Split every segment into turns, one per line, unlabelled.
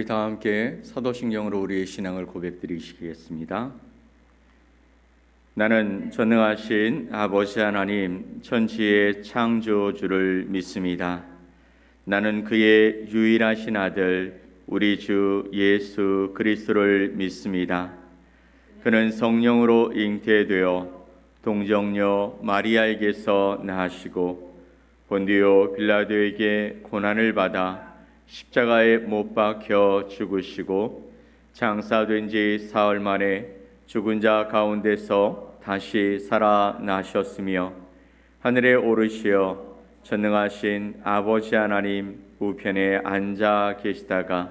우리 다 함께 사도신경으로 우리의 신앙을 고백드리시겠습니다. 나는 전능하신 아버지 하나님 천지의 창조주를 믿습니다. 나는 그의 유일하신 아들 우리 주 예수 그리스도를 믿습니다. 그는 성령으로 잉태되어 동정녀 마리아에게서 나시고 본디오 빌라도에게 고난을 받아 십자가에 못 박혀 죽으시고 장사된 지 사흘 만에 죽은 자 가운데서 다시 살아나셨으며 하늘에 오르시어 전능하신 아버지 하나님 우편에 앉아 계시다가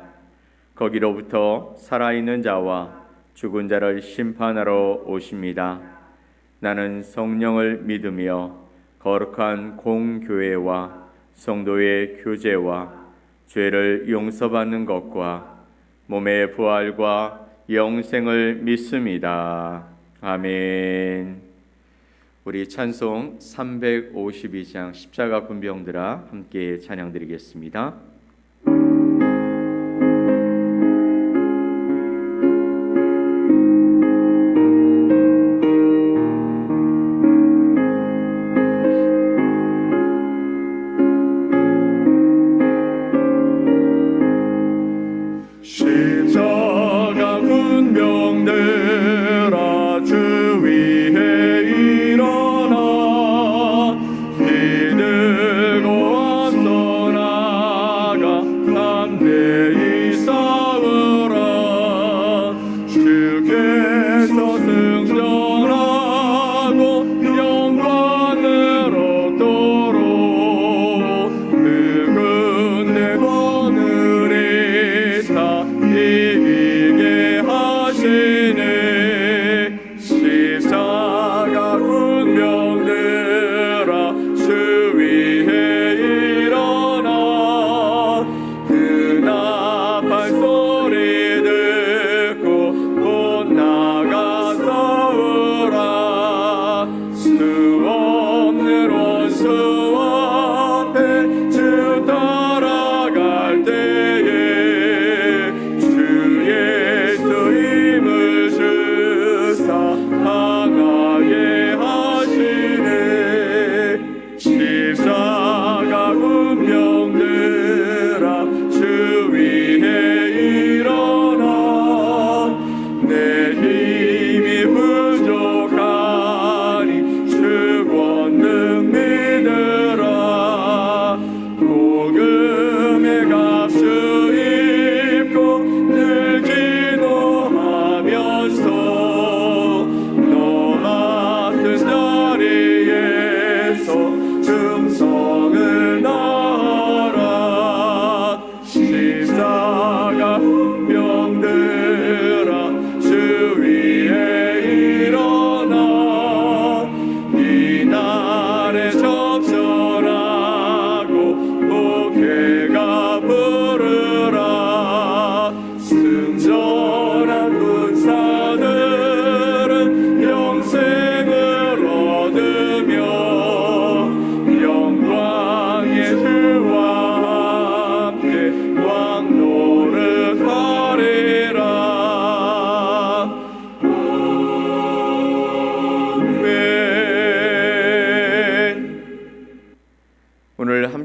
거기로부터 살아있는 자와 죽은 자를 심판하러 오십니다. 나는 성령을 믿으며 거룩한 공교회와 성도의 교제와 죄를 용서받는 것과 몸의 부활과 영생을 믿습니다. 아멘. 우리 찬송 352장 십자가 군병들아 함께 찬양드리겠습니다.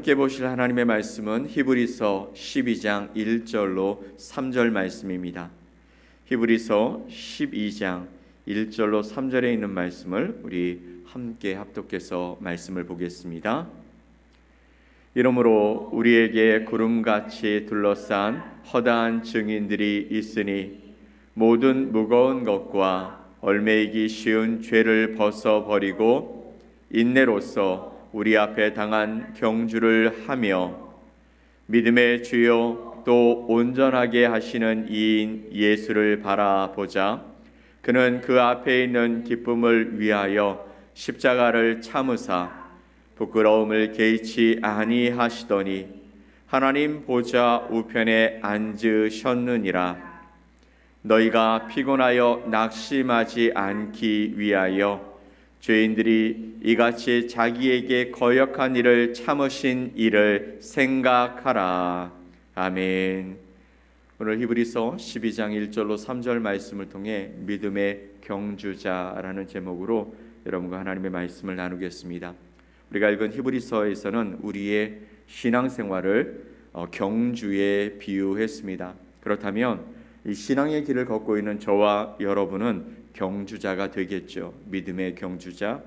함께 보실 하나님의 말씀은 히브리서 12장 1절로 3절 말씀입니다. 히브리서 12장 1절로 3절에 있는 말씀을 우리 함께 합독해서 말씀을 보겠습니다. 이러므로 우리에게 구름같이 둘러싼 허다한 증인들이 있으니 모든 무거운 것과 얼매이기 쉬운 죄를 벗어버리고 인내로써 우리 앞에 당한 경주를 하며 믿음의 주요 또 온전하게 하시는 이인 예수를 바라보자. 그는 그 앞에 있는 기쁨을 위하여 십자가를 참으사 부끄러움을 개의치 아니하시더니 하나님 보좌 우편에 앉으셨느니라. 너희가 피곤하여 낙심하지 않기 위하여 죄인들이 이같이 자기에게 거역한 일을 참으신 일을 생각하라. 아멘. 오늘 히브리서 12장 1절로 3절 말씀을 통해 믿음의 경주자라는 제목으로 여러분과 하나님의 말씀을 나누겠습니다. 우리가 읽은 히브리서에서는 우리의 신앙생활을 경주에 비유했습니다. 그렇다면 이 신앙의 길을 걷고 있는 저와 여러분은 경주자가 되겠죠. 믿음의 경주자.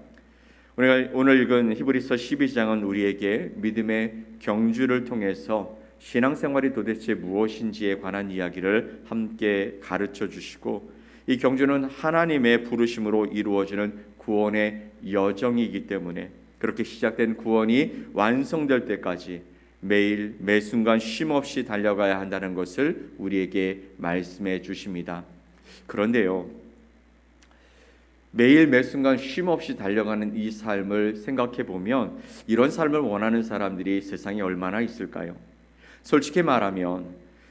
우리가 오늘 읽은 히브리서 12장은 우리에게 믿음의 경주를 통해서 신앙생활이 도대체 무엇인지에 관한 이야기를 함께 가르쳐 주시고, 이 경주는 하나님의 부르심으로 이루어지는 구원의 여정이기 때문에 그렇게 시작된 구원이 완성될 때까지 매일 매순간 쉼없이 달려가야 한다는 것을 우리에게 말씀해 주십니다. 그런데요, 매일 매순간 쉼없이 달려가는 이 삶을 생각해 보면 이런 삶을 원하는 사람들이 세상에 얼마나 있을까요? 솔직히 말하면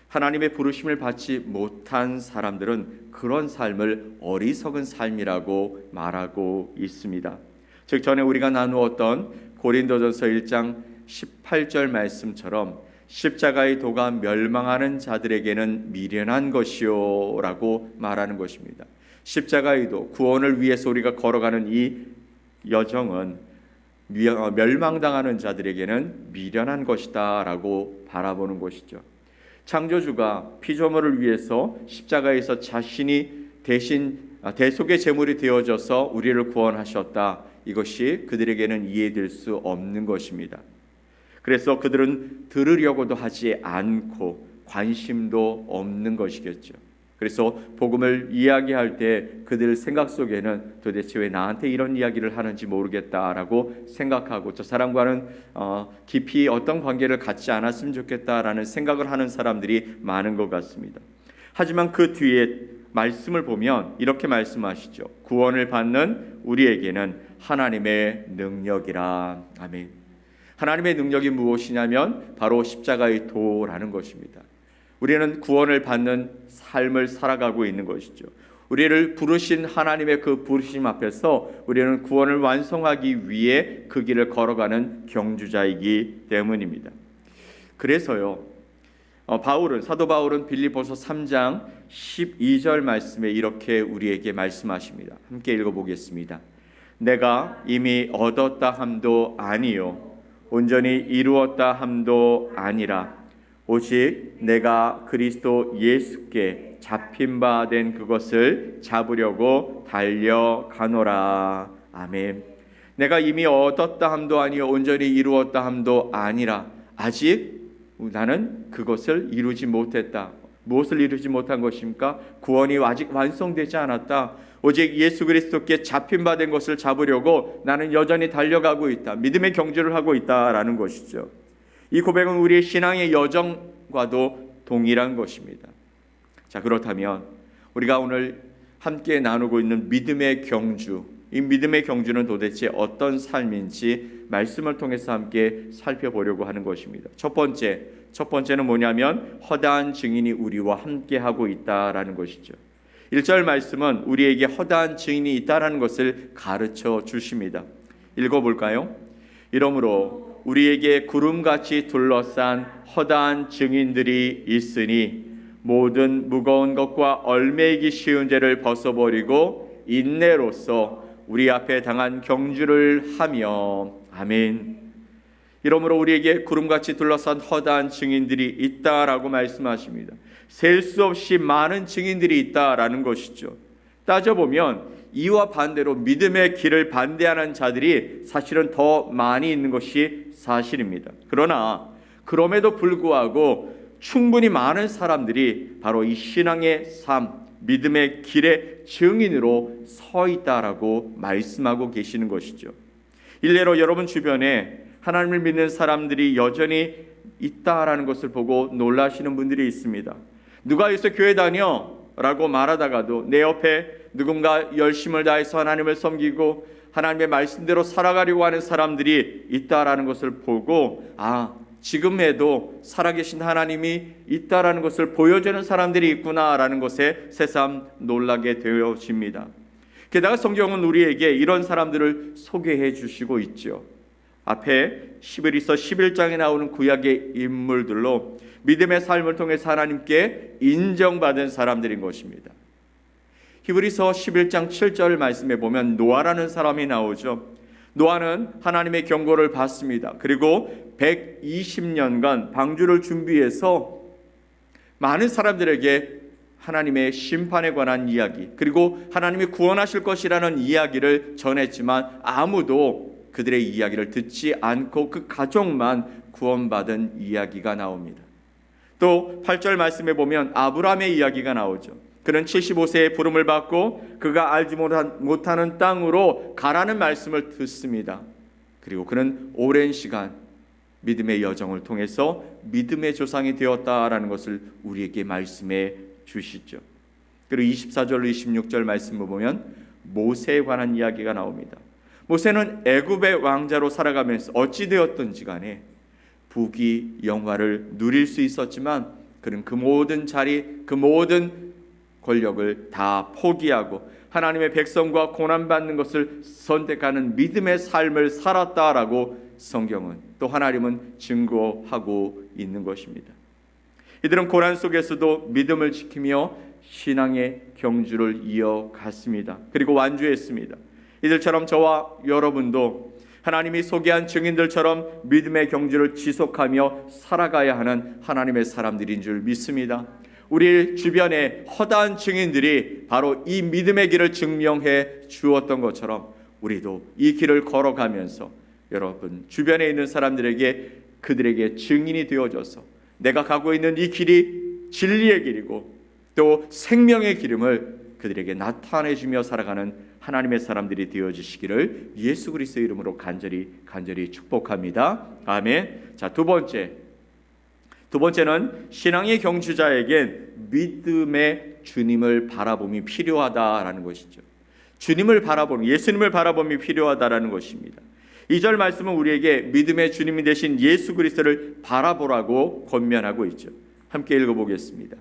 하나님의 부르심을 받지 못한 사람들은 그런 삶을 어리석은 삶이라고 말하고 있습니다. 즉 전에 우리가 나누었던 고린도전서 1장 18절 말씀처럼 십자가의 도가 멸망하는 자들에게는 미련한 것이요 라고 말하는 것입니다. 십자가의 도, 구원을 위해서 우리가 걸어가는 이 여정은 멸망당하는 자들에게는 미련한 것이다 라고 바라보는 것이죠. 창조주가 피조물을 위해서 십자가에서 자신이 대신 대속의 제물이 되어져서 우리를 구원하셨다. 이것이 그들에게는 이해될 수 없는 것입니다. 그래서 그들은 들으려고도 하지 않고 관심도 없는 것이겠죠. 그래서 복음을 이야기할 때 그들 생각 속에는 도대체 왜 나한테 이런 이야기를 하는지 모르겠다라고 생각하고 저 사람과는 깊이 어떤 관계를 갖지 않았으면 좋겠다라는 생각을 하는 사람들이 많은 것 같습니다. 하지만 그 뒤에 말씀을 보면 이렇게 말씀하시죠. 구원을 받는 우리에게는 하나님의 능력이라. 아멘. 하나님의 능력이 무엇이냐면 바로 십자가의 도라는 것입니다. 우리는 구원을 받는 삶을 살아가고 있는 것이죠. 우리를 부르신 하나님의 그 부르심 앞에서 우리는 구원을 완성하기 위해 그 길을 걸어가는 경주자이기 때문입니다. 그래서요, 사도 바울은 빌립보서 3장 12절 말씀에 이렇게 우리에게 말씀하십니다. 함께 읽어보겠습니다. 내가 이미 얻었다 함도 아니요 온전히 이루었다 함도 아니라 오직 내가 그리스도 예수께 잡힌 바 된 그것을 잡으려고 달려가노라. 아멘. 내가 이미 얻었다 함도 아니요 온전히 이루었다 함도 아니라 아직 나는 그것을 이루지 못했다. 무엇을 이루지 못한 것입니까? 구원이 아직 완성되지 않았다. 오직 예수 그리스도께 잡힌 바 된 것을 잡으려고 나는 여전히 달려가고 있다. 믿음의 경주를 하고 있다라는 것이죠. 이 고백은 우리의 신앙의 여정과도 동일한 것입니다. 자, 그렇다면 우리가 오늘 함께 나누고 있는 믿음의 경주, 이 믿음의 경주는 도대체 어떤 삶인지 말씀을 통해서 함께 살펴보려고 하는 것입니다. 첫 번째는 뭐냐면 허다한 증인이 우리와 함께 하고 있다라는 것이죠. 1절 말씀은 우리에게 허다한 증인이 있다라는 것을 가르쳐 주십니다. 읽어볼까요? 이러므로 우리에게 구름같이 둘러싼 허다한 증인들이 있으니 모든 무거운 것과 얽매이기 쉬운 죄를 벗어버리고 인내로써 우리 앞에 당한 경주를 하며. 아멘. 이러므로 우리에게 구름같이 둘러싼 허다한 증인들이 있다라고 말씀하십니다. 셀 수 없이 많은 증인들이 있다라는 것이죠. 따져보면 이와 반대로 믿음의 길을 반대하는 자들이 사실은 더 많이 있는 것이 사실입니다. 그러나 그럼에도 불구하고 충분히 많은 사람들이 바로 이 신앙의 삶, 믿음의 길의 증인으로 서 있다라고 말씀하고 계시는 것이죠. 일례로 여러분 주변에 하나님을 믿는 사람들이 여전히 있다라는 것을 보고 놀라시는 분들이 있습니다. 누가 여기서 교회 다녀? 라고 말하다가도 내 옆에 누군가 열심을 다해서 하나님을 섬기고 하나님의 말씀대로 살아가려고 하는 사람들이 있다라는 것을 보고 지금에도 살아계신 하나님이 있다라는 것을 보여주는 사람들이 있구나라는 것에 새삼 놀라게 되어집니다. 게다가 성경은 우리에게 이런 사람들을 소개해 주시고 있죠. 앞에 히브리서 11장에 나오는 구약의 인물들로 믿음의 삶을 통해서 하나님께 인정받은 사람들인 것입니다. 히브리서 11장 7절 말씀에 보면 노아라는 사람이 나오죠. 노아는 하나님의 경고를 받습니다. 그리고 120년간 방주를 준비해서 많은 사람들에게 하나님의 심판에 관한 이야기, 그리고 하나님이 구원하실 것이라는 이야기를 전했지만 아무도 그들의 이야기를 듣지 않고 그 가족만 구원받은 이야기가 나옵니다. 또 8절 말씀에 보면 아브라함의 이야기가 나오죠. 그는 75세에 부름을 받고 그가 알지 못하는 땅으로 가라는 말씀을 듣습니다. 그리고 그는 오랜 시간 믿음의 여정을 통해서 믿음의 조상이 되었다라는 것을 우리에게 말씀해 주시죠. 그리고 24절 26절 말씀을 보면 모세에 관한 이야기가 나옵니다. 모세는 애굽의 왕자로 살아가면서 어찌 되었든지 간에 부귀 영화를 누릴 수 있었지만 그는 그 모든 자리, 그 모든 권력을 다 포기하고 하나님의 백성과 고난받는 것을 선택하는 믿음의 삶을 살았다라고 성경은, 또 하나님은 증거하고 있는 것입니다. 이들은 고난 속에서도 믿음을 지키며 신앙의 경주를 이어갔습니다. 그리고 완주했습니다. 이들처럼 저와 여러분도 하나님이 소개한 증인들처럼 믿음의 경주를 지속하며 살아가야 하는 하나님의 사람들인 줄 믿습니다. 우리 주변에 허다한 증인들이 바로 이 믿음의 길을 증명해 주었던 것처럼 우리도 이 길을 걸어가면서 여러분 주변에 있는 사람들에게 그들에게 증인이 되어줘서 내가 가고 있는 이 길이 진리의 길이고 또 생명의 길임을 그들에게 나타내주며 살아가는 하나님의 사람들이 되어주시기를 예수 그리스도의 이름으로 간절히 축복합니다. 아멘. 자, 두 번째는 신앙의 경주자에겐 믿음의 주님을 바라봄이 필요하다라는 것이죠. 주님을 바라보는, 예수님을 바라봄이 필요하다라는 것입니다. 2절 말씀은 우리에게 믿음의 주님이 되신 예수 그리스도를 바라보라고 권면하고 있죠. 함께 읽어보겠습니다.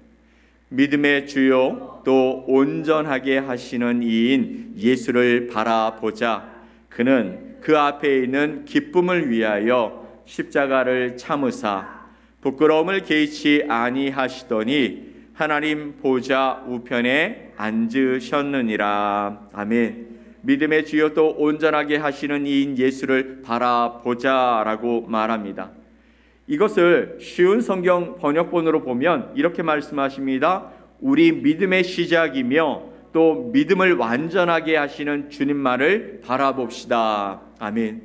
믿음의 주요 또 온전하게 하시는 이인 예수를 바라보자. 그는 그 앞에 있는 기쁨을 위하여 십자가를 참으사 부끄러움을 개의치 아니하시더니 하나님 보좌 우편에 앉으셨느니라. 아멘. 믿음의 주요 또 온전하게 하시는 이인 예수를 바라보자라고 말합니다. 이것을 쉬운 성경 번역본으로 보면 이렇게 말씀하십니다. 우리 믿음의 시작이며 또 믿음을 완전하게 하시는 주님만을 바라봅시다. 아멘.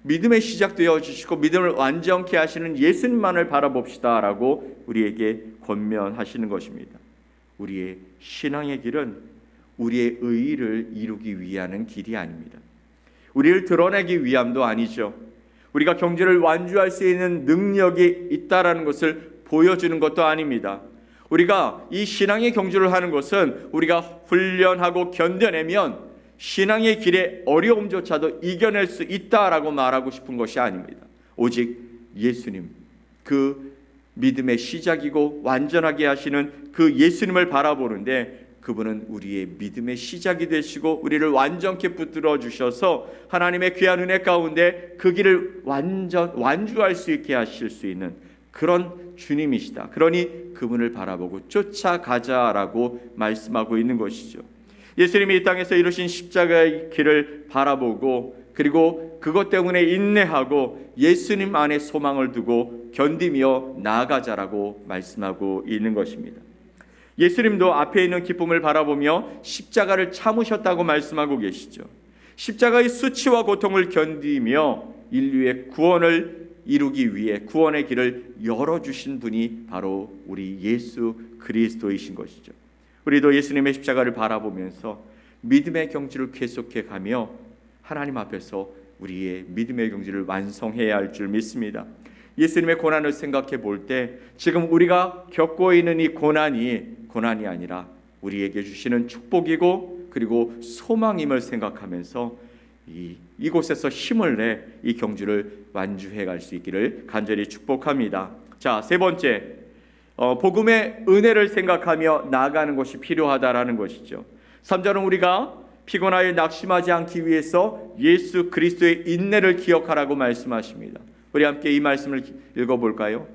믿음의 시작 되어주시고 믿음을 완전케 하시는 예수님만을 바라봅시다 라고 우리에게 권면하시는 것입니다. 우리의 신앙의 길은 우리의 의의를 이루기 위한 길이 아닙니다. 우리를 드러내기 위함도 아니죠. 우리가 경주를 완주할 수 있는 능력이 있다라는 것을 보여주는 것도 아닙니다. 우리가 이 신앙의 경주를 하는 것은 우리가 훈련하고 견뎌내면 신앙의 길의 어려움조차도 이겨낼 수 있다라고 말하고 싶은 것이 아닙니다. 오직 예수님, 그 믿음의 시작이고 완전하게 하시는 그 예수님을 바라보는데 그분은 우리의 믿음의 시작이 되시고 우리를 완전케 붙들어 주셔서 하나님의 귀한 은혜 가운데 그 길을 완주할 수 있게 하실 수 있는 그런 주님이시다. 그러니 그분을 바라보고 쫓아가자라고 말씀하고 있는 것이죠. 예수님이 이 땅에서 이루신 십자가의 길을 바라보고 그리고 그것 때문에 인내하고 예수님 안에 소망을 두고 견디며 나아가자라고 말씀하고 있는 것입니다. 예수님도 앞에 있는 기쁨을 바라보며 십자가를 참으셨다고 말씀하고 계시죠. 십자가의 수치와 고통을 견디며 인류의 구원을 이루기 위해 구원의 길을 열어주신 분이 바로 우리 예수 그리스도이신 것이죠. 우리도 예수님의 십자가를 바라보면서 믿음의 경주를 계속해 가며 하나님 앞에서 우리의 믿음의 경주를 완성해야 할 줄 믿습니다. 예수님의 고난을 생각해 볼 때 지금 우리가 겪고 있는 이 고난이 아니라 우리에게 주시는 축복이고 그리고 소망임을 생각하면서 이곳에서 힘을 내 이 경주를 완주해 갈 수 있기를 간절히 축복합니다. 자, 세 번째, 복음의 은혜를 생각하며 나아가는 것이 필요하다라는 것이죠. 3절은 우리가 피곤하여 낙심하지 않기 위해서 예수 그리스도의 인내를 기억하라고 말씀하십니다. 우리 함께 이 말씀을 읽어볼까요?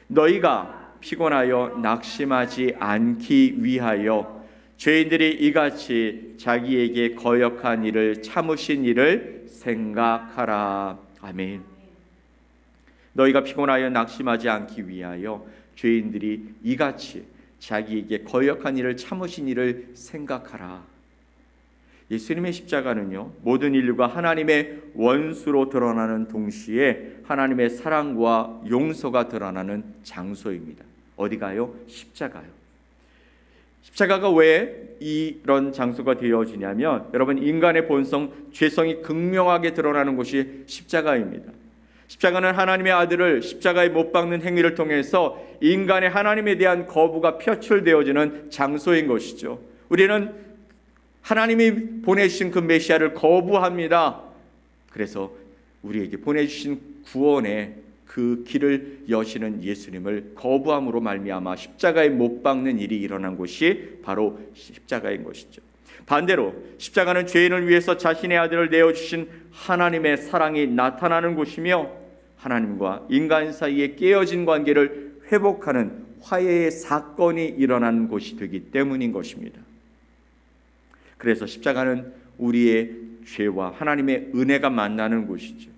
너희가 피곤하여 낙심하지 않기 위하여 죄인들이 이같이 자기에게 거역한 일을 참으신 일을 생각하라. 아멘. 너희가 피곤하여 낙심하지 않기 위하여 죄인들이 이같이 자기에게 거역한 일을 참으신 일을 생각하라. 예수님의 십자가는요, 모든 인류가 하나님의 원수로 드러나는 동시에 하나님의 사랑과 용서가 드러나는 장소입니다. 어디가요? 십자가요. 십자가가 왜 이런 장소가 되어지냐면, 여러분, 인간의 본성, 죄성이 극명하게 드러나는 곳이 십자가입니다. 십자가는 하나님의 아들을 십자가에 못 박는 행위를 통해서 인간의 하나님에 대한 거부가 표출되어지는 장소인 것이죠. 우리는 하나님이 보내주신 그 메시아를 거부합니다. 그래서 우리에게 보내주신 구원의 그 길을 여시는 예수님을 거부함으로 말미암아 십자가에 못 박는 일이 일어난 곳이 바로 십자가인 것이죠. 반대로 십자가는 죄인을 위해서 자신의 아들을 내어주신 하나님의 사랑이 나타나는 곳이며, 하나님과 인간 사이에 깨어진 관계를 회복하는 화해의 사건이 일어나는 곳이 되기 때문인 것입니다. 그래서 십자가는 우리의 죄와 하나님의 은혜가 만나는 곳이죠.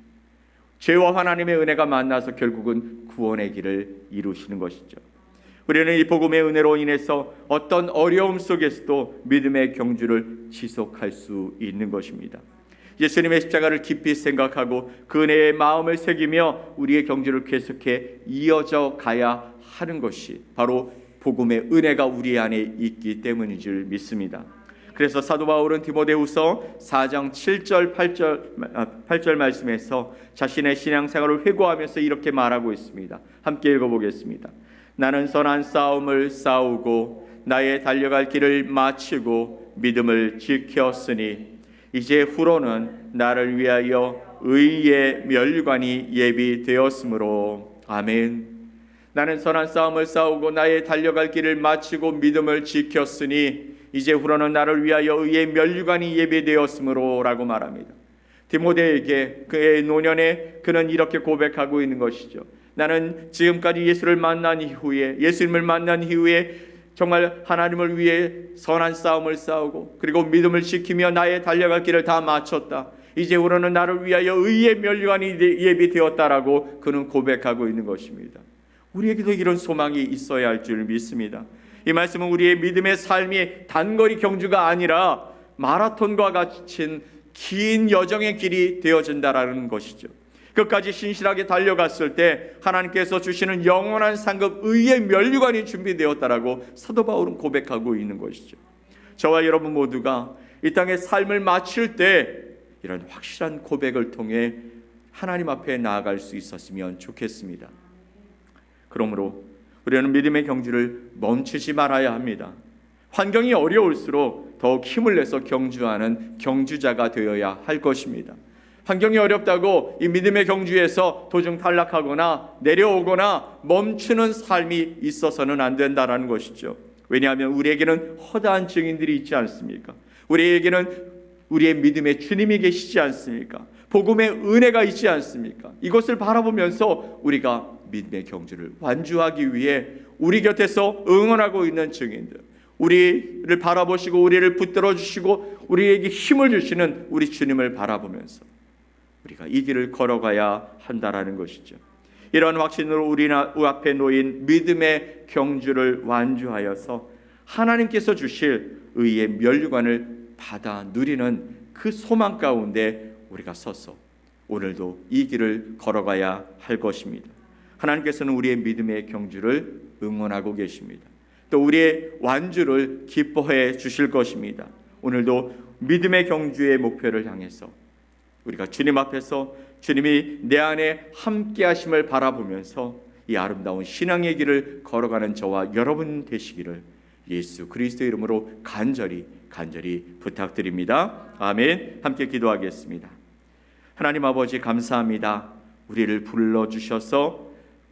죄와 하나님의 은혜가 만나서 결국은 구원의 길을 이루시는 것이죠. 우리는 이 복음의 은혜로 인해서 어떤 어려움 속에서도 믿음의 경주를 지속할 수 있는 것입니다. 예수님의 십자가를 깊이 생각하고 그 은혜의 마음을 새기며 우리의 경주를 계속해 이어져 가야 하는 것이 바로 복음의 은혜가 우리 안에 있기 때문인 줄 믿습니다. 그래서 사도 바울은 디모데후서 4장 7절 8절 말씀에서 자신의 신앙생활을 회고하면서 이렇게 말하고 있습니다. 함께 읽어보겠습니다. 나는 선한 싸움을 싸우고 나의 달려갈 길을 마치고 믿음을 지켰으니 이제 후로는 나를 위하여 의의 멸관이 예비되었으므로. 아멘. 나는 선한 싸움을 싸우고 나의 달려갈 길을 마치고 믿음을 지켰으니 이제 후로는 나를 위하여 의의 멸관이 예비되었으므로 라고 말합니다. 디모데에게 그의 노년에 그는 이렇게 고백하고 있는 것이죠. 나는 지금까지 예수님을 만난 이후에 정말 하나님을 위해 선한 싸움을 싸우고 그리고 믿음을 지키며 나의 달려갈 길을 다 마쳤다. 이제후로는 나를 위하여 의의 멸관이 예비되었다라고 그는 고백하고 있는 것입니다. 우리에게도 이런 소망이 있어야 할 줄 믿습니다. 이 말씀은 우리의 믿음의 삶이 단거리 경주가 아니라 마라톤과 같은 긴 여정의 길이 되어진다라는 것이죠. 끝까지 신실하게 달려갔을 때 하나님께서 주시는 영원한 상급 의의 면류관이 준비되었다라고 사도 바울은 고백하고 있는 것이죠. 저와 여러분 모두가 이 땅의 삶을 마칠 때 이런 확실한 고백을 통해 하나님 앞에 나아갈 수 있었으면 좋겠습니다. 그러므로 우리는 믿음의 경주를 멈추지 말아야 합니다. 환경이 어려울수록 더욱 힘을 내서 경주하는 경주자가 되어야 할 것입니다. 환경이 어렵다고 이 믿음의 경주에서 도중 탈락하거나 내려오거나 멈추는 삶이 있어서는 안 된다는 것이죠. 왜냐하면 우리에게는 허다한 증인들이 있지 않습니까? 우리에게는 우리의 믿음의 주님이 계시지 않습니까? 복음의 은혜가 있지 않습니까? 이것을 바라보면서 우리가 믿음의 경주를 완주하기 위해 우리 곁에서 응원하고 있는 증인들, 우리를 바라보시고 우리를 붙들어 주시고 우리에게 힘을 주시는 우리 주님을 바라보면서 우리가 이 길을 걸어가야 한다라는 것이죠. 이런 확신으로 우리 앞에 놓인 믿음의 경주를 완주하여서 하나님께서 주실 의의 면류관을 받아 누리는 그 소망 가운데 우리가 서서 오늘도 이 길을 걸어가야 할 것입니다. 하나님께서는 우리의 믿음의 경주를 응원하고 계십니다. 또 우리의 완주를 기뻐해 주실 것입니다. 오늘도 믿음의 경주의 목표를 향해서 우리가 주님 앞에서 주님이 내 안에 함께 하심을 바라보면서 이 아름다운 신앙의 길을 걸어가는 저와 여러분 되시기를 예수 그리스도의 이름으로 간절히 부탁드립니다. 아멘. 함께 기도하겠습니다. 하나님 아버지 감사합니다. 우리를 불러주셔서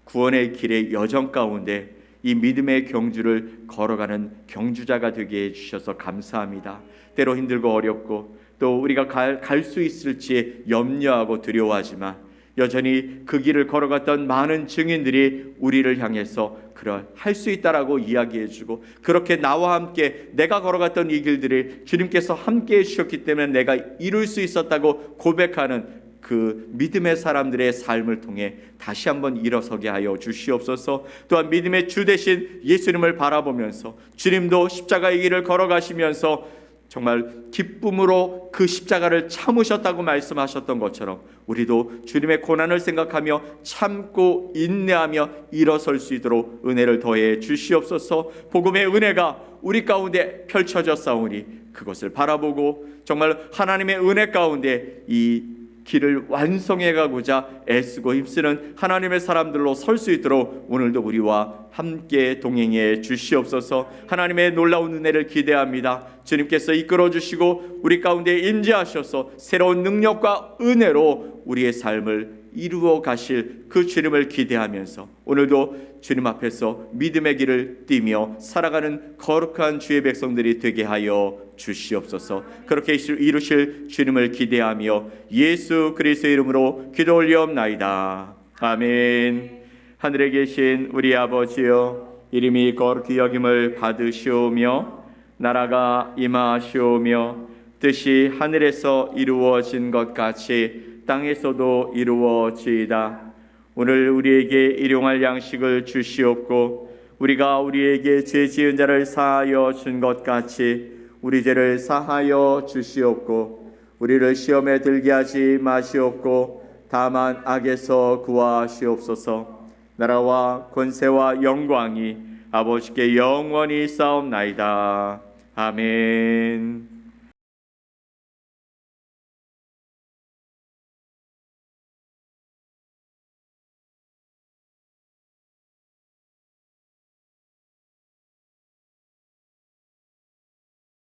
구원의 길의 여정 가운데 이 믿음의 경주를 걸어가는 경주자가 되게 해주셔서 감사합니다. 때로 힘들고 어렵고 또 우리가 갈 수 있을지 염려하고 두려워하지만 여전히 그 길을 걸어갔던 많은 증인들이 우리를 향해서 그래 할 수 있다라고 이야기해주고, 그렇게 나와 함께 내가 걸어갔던 이 길들을 주님께서 함께 해주셨기 때문에 내가 이룰 수 있었다고 고백하는 그 믿음의 사람들의 삶을 통해 다시 한번 일어서게 하여 주시옵소서. 또한 믿음의 주 되신 예수님을 바라보면서 주님도 십자가의 길을 걸어가시면서 정말 기쁨으로 그 십자가를 참으셨다고 말씀하셨던 것처럼 우리도 주님의 고난을 생각하며 참고 인내하며 일어설 수 있도록 은혜를 더해 주시옵소서. 복음의 은혜가 우리 가운데 펼쳐졌사오니 그것을 바라보고 정말 하나님의 은혜 가운데 이 길을 완성해 가고자 애쓰고 힘쓰는 하나님의 사람들로 설 수 있도록 오늘도 우리와 함께 동행해 주시옵소서. 하나님의 놀라운 은혜를 기대합니다. 주님께서 이끌어 주시고 우리 가운데 임재하셔서 새로운 능력과 은혜로 우리의 삶을 이루어 가실 그 주님을 기대하면서 오늘도 주님 앞에서 믿음의 길을 뛰며 살아가는 거룩한 주의 백성들이 되게 하여 주시옵소서. 그렇게 이루실 주님을 기대하며 예수 그리스도의 이름으로 기도 올리옵나이다. 아멘. 하늘에 계신 우리 아버지여, 이름이 거룩히 여김을 받으시오며 나라가 임하시오며 뜻이 하늘에서 이루어진 것 같이 땅에서도 이루어지이다. 오늘 우리에게 일용할 양식을 주시옵고 우리가 우리에게 죄 지은 자를 사하여 준 것 같이 우리 죄를 사하여 주시옵고 우리를 시험에 들게 하지 마시옵고 다만 악에서 구하시옵소서. 나라와 권세와 영광이 아버지께 영원히 싸움나이다. 아멘.